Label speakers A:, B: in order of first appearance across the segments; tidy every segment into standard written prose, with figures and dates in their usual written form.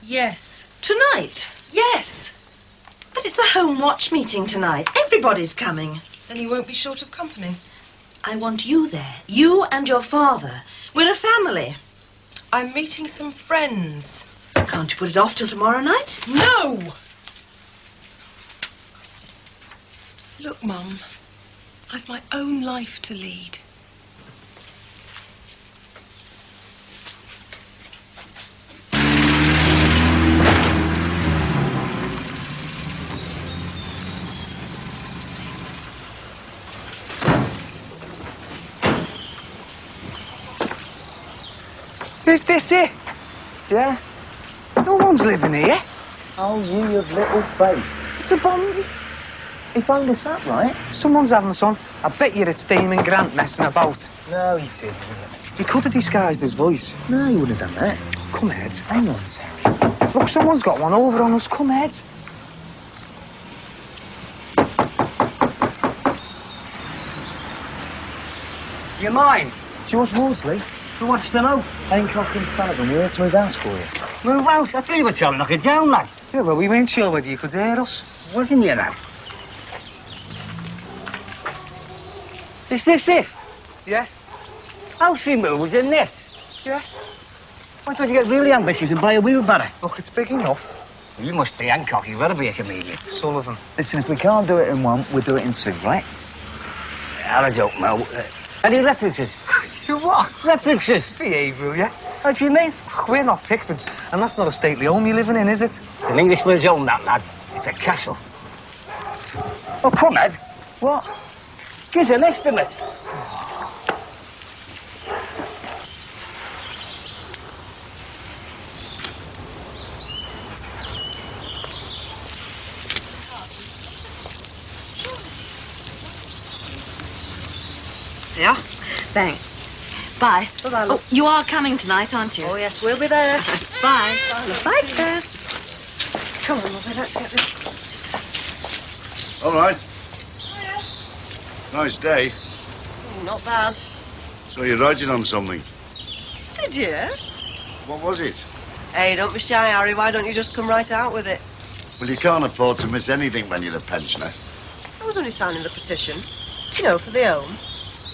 A: Yes.
B: Tonight?
A: Yes.
B: But it's the home watch meeting tonight. Everybody's coming.
A: Then you won't be short of company.
B: I want you there. You and your father. We're a family.
A: I'm meeting some friends.
B: Can't you put it off till tomorrow night?
A: No! Look, Mum, I've my own life to lead.
C: Is this it?
D: Yeah?
C: No one's living here.
D: Oh, you of little faith.
C: It's a Bondi.
D: He phoned us up, right?
C: Someone's having us on. I bet you it's Damon Grant messing about.
D: No, he didn't.
C: He could have disguised his voice.
D: No, he wouldn't have done that.
C: Oh, come, Ed.
D: Hang on, Terry.
C: Look, someone's got one over on us. Come, Ed.
D: Do you mind? George Maudsley? Who wants to know? Hancock and Sullivan, we're here to move house for you. Move house? I tell you what's sounding like a jail, mate.
C: Yeah, well, we weren't sure whether you could hear us.
D: Wasn't you, now? Is this it?
C: Yeah?
D: House removals in this?
C: Yeah.
D: Why don't you get really ambitious and buy a wheelbarrow?
C: Look, it's big enough.
D: You must be Hancock, you've got to be a comedian.
C: Sullivan.
D: Listen, if we can't do it in one, we'll do it in two, right? I don't know. Any references?
C: You what?
D: References?
C: Behave, will you?
D: How do you mean?
C: Look, we're not Pickfords, and that's not a stately home you're living in, is it?
D: It's an Englishman's home, that, lad. It's a castle. Oh, come, Ed.
C: What?
D: Give us an estimate.
B: Yeah? Thanks. Bye.
A: Bye-bye,
B: Oh, you are coming tonight, aren't you?
A: Oh, yes, we'll be there.
B: Bye.
A: Bye, Claire. Come on, Mother, let's get this.
E: All right. Nice day.
A: Not bad.
E: So you're writing on something.
A: Did you?
E: What was it?
A: Hey, don't be shy, Harry. Why don't you just come right out with it?
E: Well, you can't afford to miss anything when you're a pensioner.
A: I was only signing the petition. You know, for the home.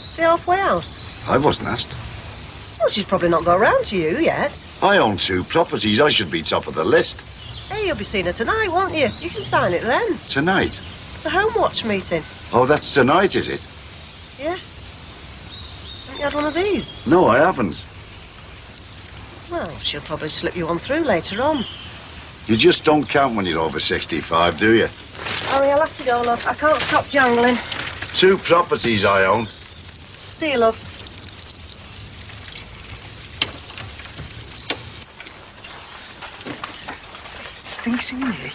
A: It's the halfway house.
E: I wasn't asked.
A: Well, she's probably not got round to you yet.
E: I own 2 properties. I should be top of the list.
A: Hey, you'll be seeing her tonight, won't you? You can sign it then.
E: Tonight?
A: The home watch meeting.
E: Oh, that's tonight, is it?
A: Yeah. Haven't you had one of these?
E: No, I haven't.
A: Well, she'll probably slip you one through later on.
E: You just don't count when you're over 65, do you?
A: Harry, I'll have to go, love. I can't stop jangling.
E: 2 properties I own.
A: See you, love.
C: It stinks in here.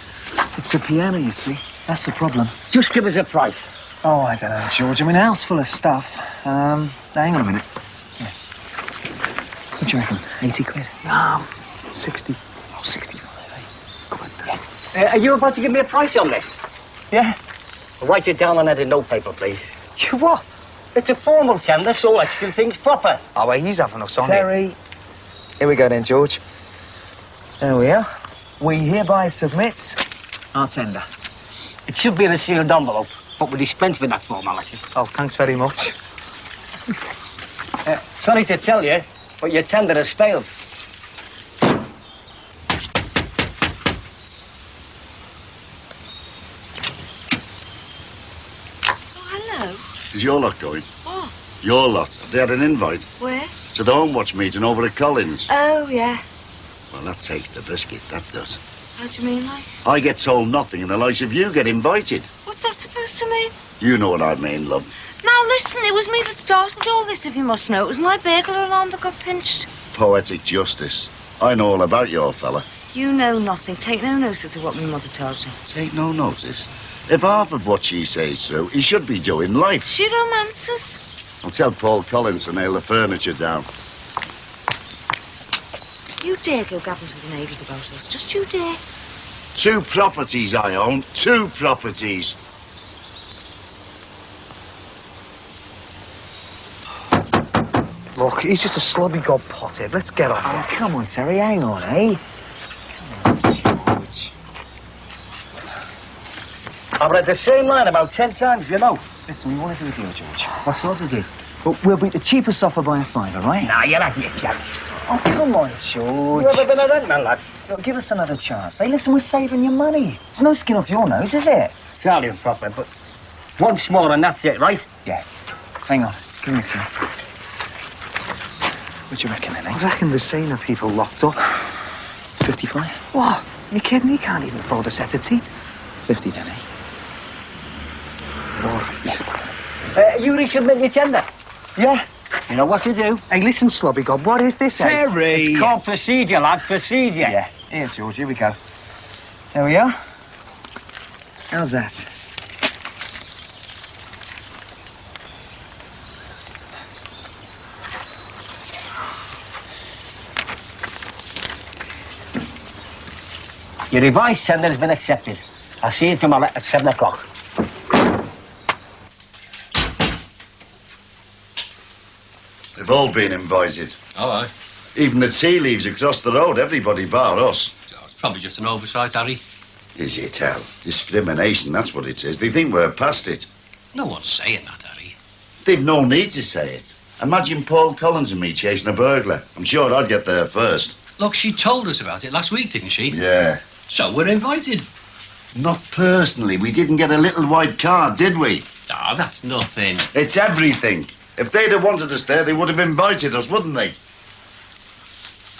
D: It's a piano, you see. That's the problem. Just give us a price.
C: Oh, I don't know, George. I mean, a house full of stuff. Hang on a minute. Yeah.
D: What do you reckon? 80 quid?
C: No, 60. Oh, 65, eh? Come on,
D: Are you about to give me a price on this?
C: Yeah?
D: Write it down on that in notepaper, please.
C: You what?
D: It's a formal tender, so let's do things proper.
C: Oh, well, he's having us on it.
D: Terry.
C: Here we go then, George. There we are. We hereby submit our tender.
D: It should be in a sealed envelope, but we dispense with that formality.
C: Oh, thanks very much.
D: Sorry to tell you, but your tender has failed.
B: Hello.
E: Is your lot going?
B: What?
E: Your lot. They had an invite
B: Where?
E: to the home watch meeting over at Collins.
B: Oh, yeah.
E: Well, that takes the biscuit, that does.
B: How do you mean, like?
E: I get told nothing and the likes of you get invited.
B: What's that supposed to mean?
E: You know what I mean, love.
B: Now, listen, it was me that started all this, if you must know. It was my burglar alarm that got pinched.
E: Poetic justice. I know all about your fella.
B: You know nothing. Take no notice of what my mother tells you.
E: Take no notice. If half of what she says true, he should be doing life.
B: She romances.
E: I'll tell Paul Collins to nail the furniture down.
B: You dare go gabbing to the neighbours about us. Just you dare.
E: 2 properties I own. 2 properties.
C: Look, he's just a slobby gob pothead. Let's get off
D: Oh,
C: it.
D: come on, Terry, hang on, eh? Come on. I've read the same line about 10 times, you know.
C: Listen, we want to do a deal, George.
D: What sort of deal?
C: But we'll beat the cheapest offer by a fiver, right?
D: Nah, you're out of your chance.
C: Oh, come on, George.
D: You ever been a rentman, lad?
C: Look, give us another chance. Hey, listen, we're saving your money. There's no skin off your nose, is it?
D: Charlie and proper, but once more and that's it, right?
C: Yeah. Hang on. Give me some. What do you reckon, then, eh?
F: I reckon there's seen people locked up.
C: 55?
F: What? You kidding? He can't even afford a set of teeth.
C: 50 then, eh?
F: You're all right.
D: You resubmit your tender.
C: Yeah.
D: You know what to do.
F: Hey, listen, Slobby Gob, what is this, eh?
C: Terry!
D: It's called procedure, lad, procedure.
C: Yeah. Here, George, here we go. There we are. How's that?
D: Your revised tender has been accepted. I'll see you tomorrow at 7 o'clock.
E: They've all been invited.
G: Oh, aye.
E: Even the tea leaves across the road, everybody bar us.
G: Oh, it's probably just an oversight, Harry.
E: Is it hell? Discrimination, that's what it is. They think we're past it.
G: No one's saying that, Harry.
E: They've no need to say it. Imagine Paul Collins and me chasing a burglar. I'm sure I'd get there first.
G: Look, she told us about it last week, didn't she?
E: Yeah.
G: So we're invited.
E: Not personally. We didn't get a little white card, did we?
G: Ah, that's nothing.
E: It's everything. If they'd have wanted us there, they would have invited us, wouldn't they?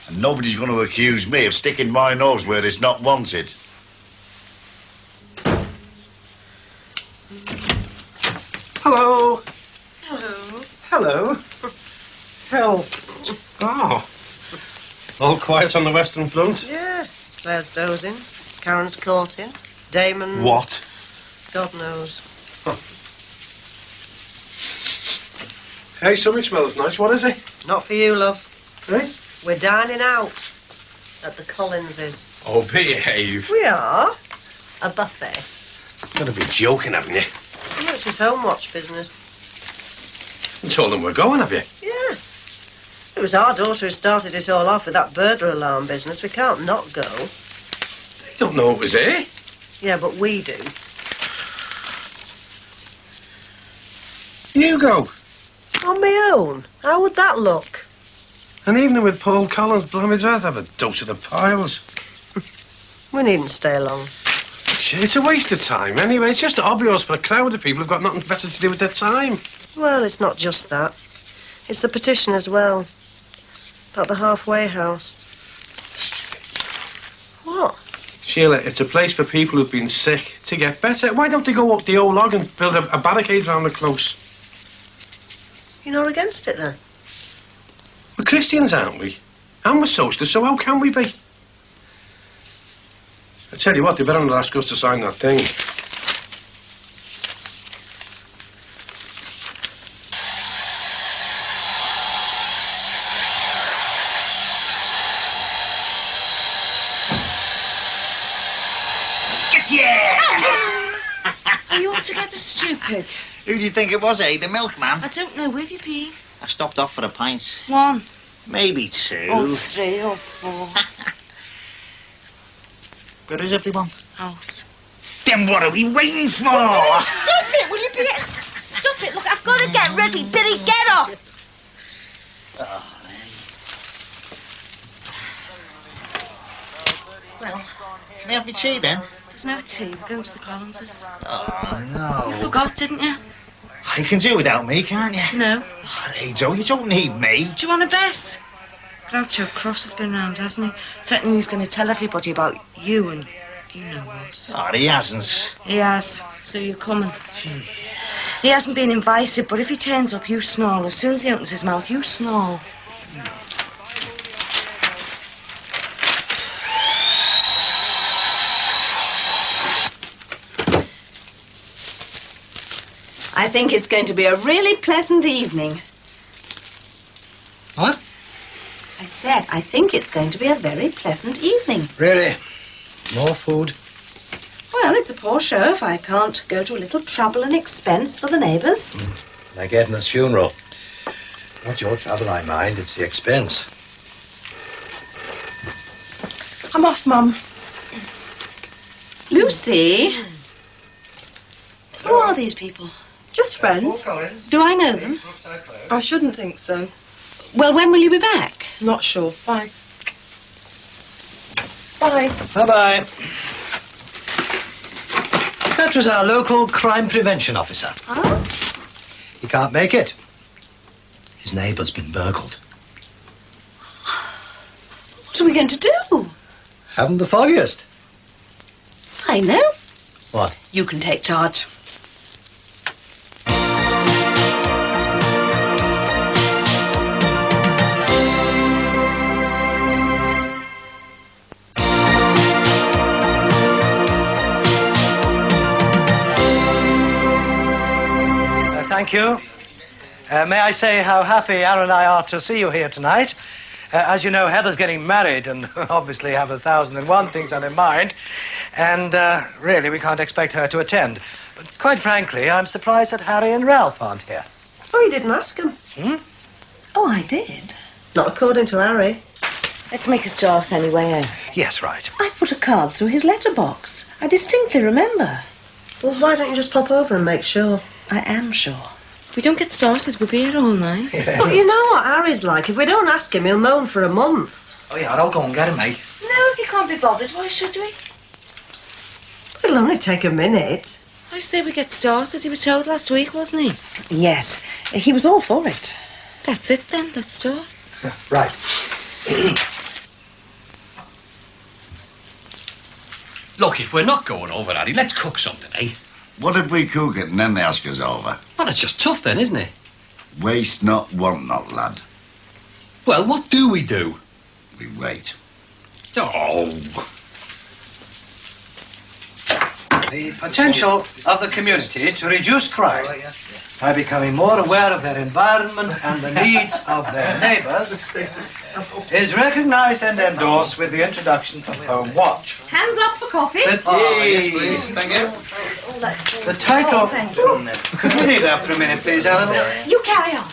E: And nobody's going to accuse me of sticking my nose where it's not wanted.
F: Hello.
A: Hello.
F: Hello. Hell.
H: Oh. All quiet on the Western Front?
I: Yeah. Claire's dozing. Karen's courting. Damon's...
H: What?
I: God knows.
H: Hey, something smells nice. What is it?
I: Not for you, love.
H: Hey?
I: We're dining out at the Collinses.
H: Oh, behave.
I: We are. A buffet.
H: You've got to be joking, haven't you?
I: Oh, it's his homewatch business.
H: You told them we're going, have you?
I: Yeah. It was our daughter who started it all off with that burglar alarm business. We can't not go.
H: They don't know it was here.
I: Yeah, but we do.
H: You go.
I: On my own. How would that look?
H: An evening with Paul Collins, blimey, I'd have a dose of the piles.
I: We needn't stay long.
H: It's a waste of time anyway. It's just obvious for a crowd of people who've got nothing better to do with their time.
I: Well, it's not just that. It's the petition as well. About the halfway house. What?
H: Sheila, it's a place for people who've been sick to get better. Why don't they go up the old log and build a barricade round the close?
I: You're not against it, then?
H: We're Christians, aren't we? And we're socialists, so how can we be? I tell you what, they better not ask us to sign that thing.
B: Are you altogether stupid?
J: Who do you think it was, eh? The milkman?
B: I don't know. Where have you been?
J: I've stopped off for a pint.
B: One,
J: Maybe two.
B: or three, or four.
J: Where is everyone?
B: House.
J: Then what are we waiting for?
B: Stop it! Will you be... Stop it! Look, I've got to get ready. Billy, get off!
J: Well, can I have my tea then?
B: There's no tea. We're going to the Collinses.
J: Oh,
B: You
J: no.
B: forgot, didn't you?
J: You can do without me, can't you?
B: No.
J: Oh, hey, Joe, you don't need me.
B: Do you want a bet? Groucho Cross has been round, hasn't he? Threatening he's going to tell everybody about you and you know us.
J: Oh, he hasn't.
B: He has. So you're coming. He hasn't been invited, but if he turns up, you snarl. As soon as he opens his mouth, you snarl.
K: I think it's going to be a really pleasant evening.
J: What?
K: I said, I think it's going to be a very pleasant evening.
J: Really? More food?
K: Well, it's a poor show if I can't go to a little trouble and expense for the neighbours.
L: Like Edna's funeral. Not your trouble, I mind. It's the expense.
A: I'm off, Mum.
K: Lucy, are these people? Just friends? Do I know them?
A: I shouldn't think so.
K: Well, when will you be back?
A: Not sure. Bye. Bye.
J: Bye-bye. That was our local crime prevention officer.
K: Oh?
J: He can't make it. His neighbour's been burgled.
K: What are we going to do?
J: Haven't the foggiest.
K: I know.
J: What?
K: You can take charge.
J: Thank you. May I say how happy Aaron and I are to see you here tonight. As you know, Heather's getting married and obviously have 1,001 things on her mind. And really, we can't expect her to attend. But quite frankly, I'm surprised that Harry and Ralph aren't here.
I: Oh, you didn't ask him.
K: Oh, I did.
I: Not according to Harry.
B: Let's make a start anyway.
J: Yes, right.
K: I put a card through his letterbox. I distinctly remember.
I: Well, why don't you just pop over and make sure?
K: I am sure.
B: If we don't get started, we'll be here all night.
I: But you know what Harry's like. If we don't ask him, he'll moan for a month.
J: Oh, yeah, I'll go and get him, mate.
B: No, if you can't be bothered, why should we?
I: It'll only take a minute.
B: I say we get started. He was told last week, wasn't he?
K: Yes, he was all for it.
B: That's it then, let's start.
J: Right.
G: Look, if we're not going over, Harry, let's cook something, eh?
E: What if we cook it and then they ask us over?
G: Well, it's just tough then, isn't it?
E: Waste not, want not, lad.
G: Well, what do we do?
E: We wait.
G: Oh.
J: The potential of the community to reduce crime by becoming more aware of their environment and the needs of their neighbours is recognised and endorsed with the introduction of homewatch.
K: Hands up for coffee.
J: Yes, please. Thank you. The title... Could we leave that for a minute, please, Annabelle?
K: You carry on.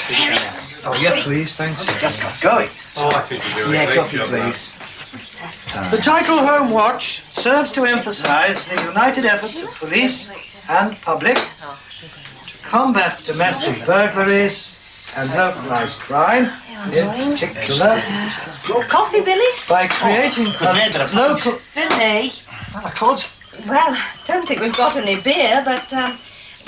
K: Terry.
J: Oh, yeah, please, thanks. Just got going.
H: Oh, I think you do.
J: Yeah, coffee, please. The title Homewatch serves to emphasise the united efforts of police and public to combat domestic burglaries and localised crime, in particular,
K: Coffee, Billy?
J: by creating a local...
K: Billy.
J: Well, I could.
K: Well, don't think we've got any beer, but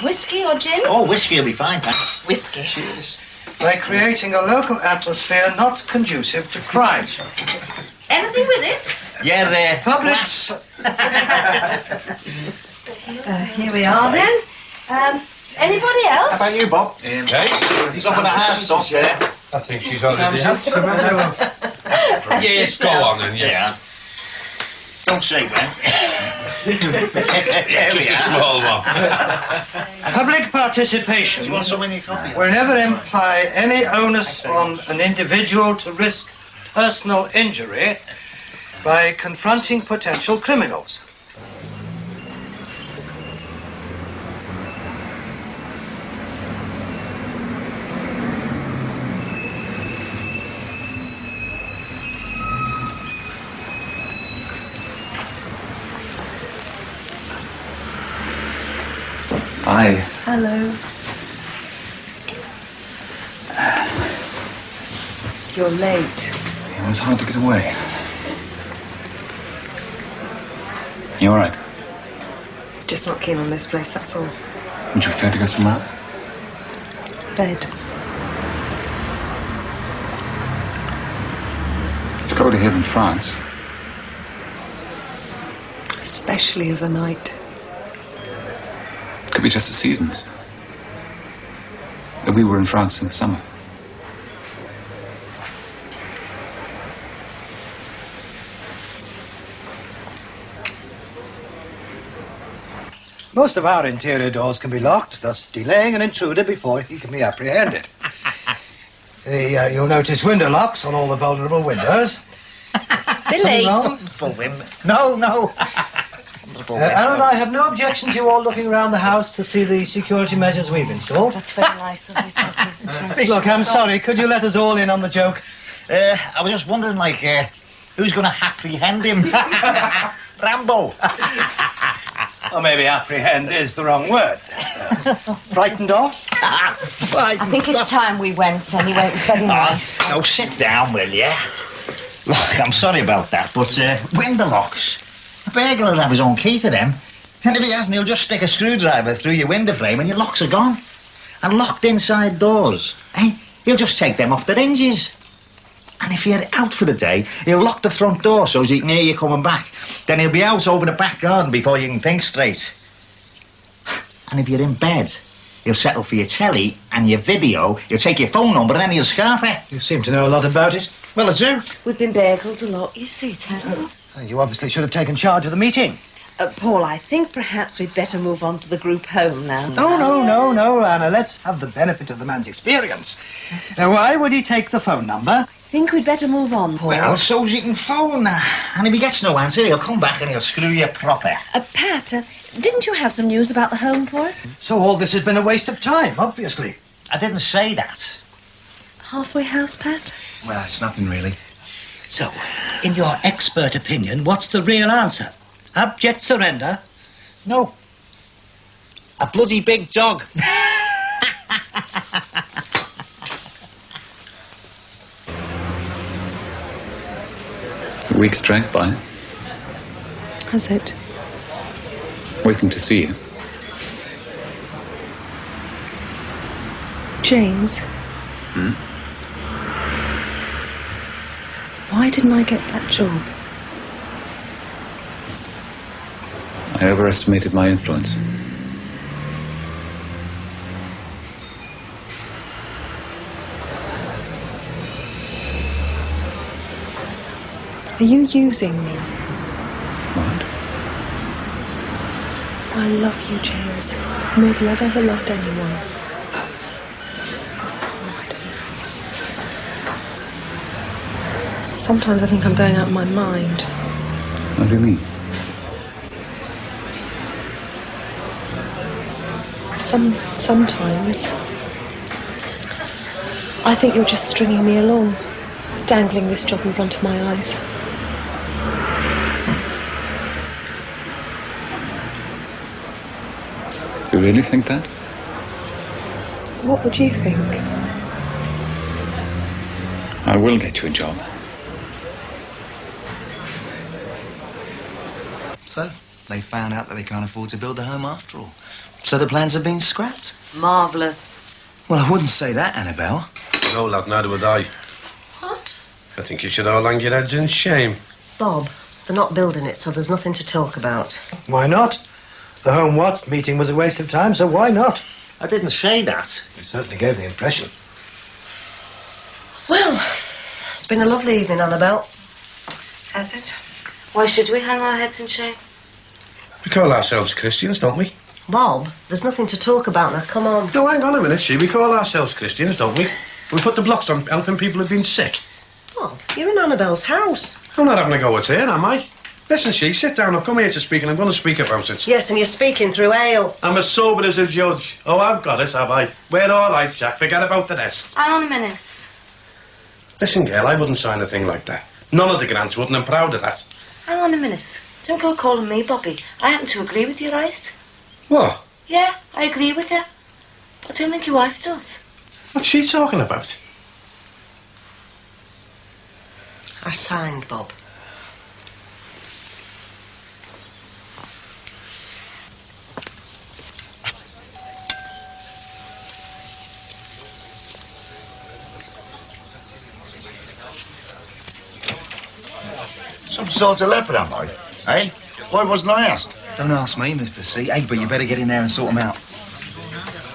K: whiskey or gin?
J: Oh, whiskey will be fine, thanks.
K: Whiskey.
J: Cheers. By creating a local atmosphere not conducive to crime.
K: Anything with it?
J: Yeah, there. Public...
K: Here we are then. Anybody else?
J: How about you, Bob?
L: Okay.
J: He's up on the house stop there.
L: I think she's already had some.
G: Yes, go on then, yeah.
J: Don't say when.
G: Just a small one.
J: Public participation will never imply any onus on an individual to risk personal injury by confronting potential criminals.
L: Hi.
K: Hello. You're late.
L: It was hard to get away. You all right?
A: Just not keen on this place, that's all.
L: Would you prefer to go somewhere else?
A: Bed.
L: It's colder here than France.
A: Especially overnight.
L: Could be just the seasons. We were in France in the summer.
J: Most of our interior doors can be locked, thus delaying an intruder before he can be apprehended. You'll notice window locks on all the vulnerable windows.
K: Billy.
J: No. Aaron and I have no objection to you all looking around the house to see the security measures we've installed.
B: That's very nice of you. Thank you.
J: Look, I'm sorry. Could you let us all in on the joke?
M: I was just wondering, who's going to apprehend him? Rambo. Or maybe apprehend is the wrong word. Frightened off?
B: I think it's time we went anyway. It was very nice.
M: No, sit down, will you? Look, I'm sorry about that, but window locks. The burglar will have his own key to them. And if he hasn't, he'll just stick a screwdriver through your window frame and your locks are gone. And locked inside doors, eh? He'll just take them off their hinges. And if you're out for the day, he'll lock the front door so he can hear you coming back. Then he'll be out over the back garden before you can think straight. And if you're in bed, he'll settle for your telly and your video. He'll take your phone number and then he'll scarf it.
J: You seem to know a lot about it.
M: Well, I do.
B: We've been burgled a lot, you see, Ted.
J: You obviously should have taken charge of the meeting.
K: Paul, I think perhaps we'd better move on to the group home now.
J: No, Anna. Let's have the benefit of the man's experience. Now, why would he take the phone number?
K: I think we'd better move on, Paul.
M: Well, so's he can phone. And if he gets no answer, he'll come back and he'll screw you proper.
K: Pat, didn't you have some news about the home for us?
J: So all this has been a waste of time, obviously.
M: I didn't say that.
K: Halfway house, Pat?
C: Well, it's nothing really.
F: So, in your expert opinion, what's the real answer? Abject surrender?
M: No. A bloody big dog.
N: The week's dragged by.
K: Has it?
N: Waiting to see you.
K: James?
N: Hmm?
K: Why didn't I get that job?
N: I overestimated my influence.
K: Are you using me?
N: What?
K: I love you, James, more than I've ever loved anyone. Oh, I don't know. Sometimes I think I'm going out of my mind.
N: What do you mean?
K: Sometimes I think you're just stringing me along, dangling this job in front of my eyes.
N: Do you really think that?
K: What would you think?
N: I will get you a job.
C: So, they found out that they can't afford to build the home after all. So the plans have been scrapped.
B: Marvellous.
C: Well, I wouldn't say that, Annabelle.
H: No, lad, neither would I.
K: What?
H: I think you should all hang your heads in shame.
I: Bob, they're not building it, so there's nothing to talk about.
J: Why not? The home watch meeting was a waste of time, so why not?
M: I didn't say that.
J: You certainly gave the impression.
I: Well, it's been a lovely evening, Annabelle.
B: Has it? Why should we hang our heads in shame?
H: We call ourselves Christians, don't we?
I: Bob, there's nothing to talk about now. Come on.
H: No, hang on a minute, see. We call ourselves Christians, don't we? We put the blocks on helping people who've been sick.
I: Bob, you're in Annabelle's house.
H: I'm not having a go at her, am I? Listen, she, sit down. I've come here to speak and I'm going to speak about it.
I: Yes, and you're speaking through ale.
H: I'm as sober as a judge. Oh, I've got it, have I? We're all right, Jack. Forget about the rest.
B: Hang on a minute.
H: Listen, girl, I wouldn't sign a thing like that. None of the grants wouldn't. I'm proud of that.
B: Hang on a minute. Don't go calling me Bobby. I happen to agree with you, right?
H: What?
B: Yeah, I agree with you. But I don't think your wife does.
H: What's she talking about?
I: I signed, Bob.
E: Some sort of leopard, am I? Eh? Why wasn't I asked?
C: Don't ask me, Mr. C. Hey, but you better get in there and sort them out.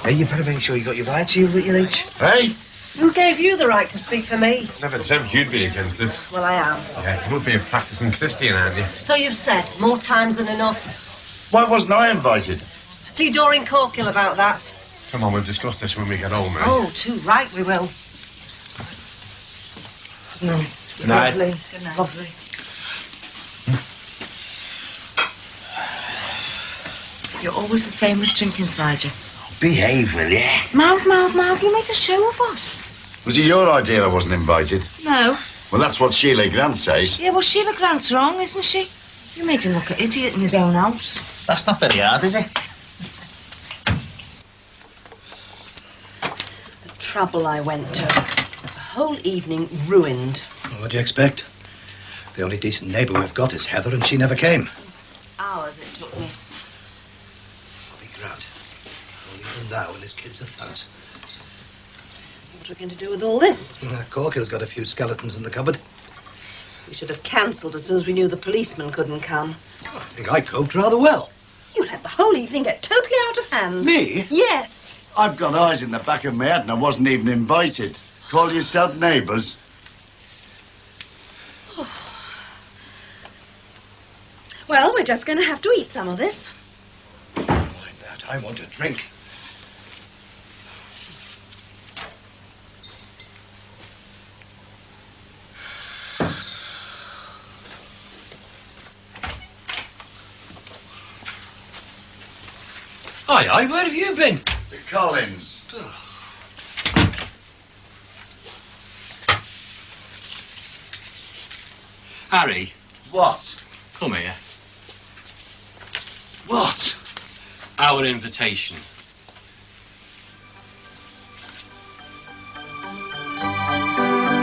C: Hey, you better make sure you got your rights here with you each.
E: Hey?
I: Who gave you the right to speak for me?
H: Never dreamt you'd be against it.
I: Well, I am.
H: Yeah, you would be a practicing Christian, aren't you?
I: So you've said, more times than enough.
E: Why wasn't I invited?
I: See Doreen Corkill about that.
H: Come on, we'll discuss this when we get home, eh?
I: Oh, too right we will.
B: Nice. It was
J: Good night.
B: lovely. Good night. Lovely. You're always the same with drink inside you.
M: Behave, will you?
B: Mouth, you made a show of us.
E: Was it your idea I wasn't invited?
B: No.
E: Well, that's what Sheila Grant says.
B: Yeah, well, Sheila Grant's wrong, isn't she? You made him look an idiot in his own house.
M: That's not very hard, is it?
K: The trouble I went to. The whole evening ruined.
F: Well, what do you expect? The only decent neighbour we've got is Heather, and she never came.
K: Hours it took me.
F: Bobby Grant. Only him now and his kids are thugs.
K: What are we going to do with all this?
F: Corkill's got a few skeletons in the cupboard.
K: We should have cancelled as soon as we knew the policeman couldn't come.
F: I think I coped rather well.
K: You let the whole evening get totally out of hand.
F: Me?
K: Yes.
E: I've got eyes in the back of my head and I wasn't even invited. Call yourself neighbours.
K: Well, we're just going to have to eat some of this.
F: Mind that. I want a drink.
G: Aye, where have you been?
E: The Collins.
G: Harry,
E: What?
G: come here.
E: What?
G: Our invitation.